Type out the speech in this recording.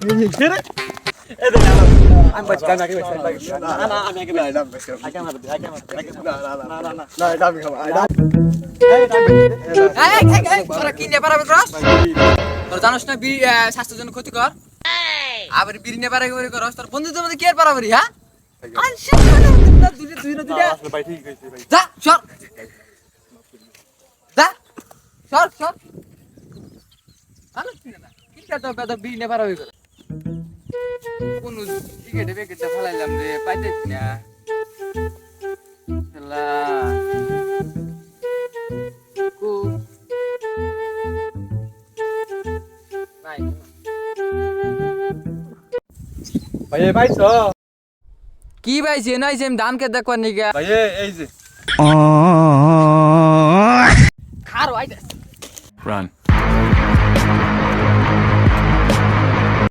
আমি বাচ্চা আমি আগে বাচ্চা না না আমি আগে বাচ্চা আগে মার দে আগে মার না না না না এটা আমি খাবো এই তোরা কি নেবার হবে ক্রস তোর জানোস না বিড়ি স্বাস্থ্যের জন্য ক্ষতিকর আবার বিড়ি নেবার আগে করস তোর বন্ধুদের মধ্যে কি আর পারাবারি হ্যাঁ আর শেষ দুই না আসলে ভাই ঠিক হইছে ভাই যা সর যা সর আরে না কি তো বিড়ি নেবার হবে করে কোন টিকেটে বেকেটে ফলাইলাম রে পাইতেছ না শালা কো নাই ভাই পাইছো কি পাইছে নাই যে দাম কে দেখবার নিগা ভাই এই যে খারো আইতে Run.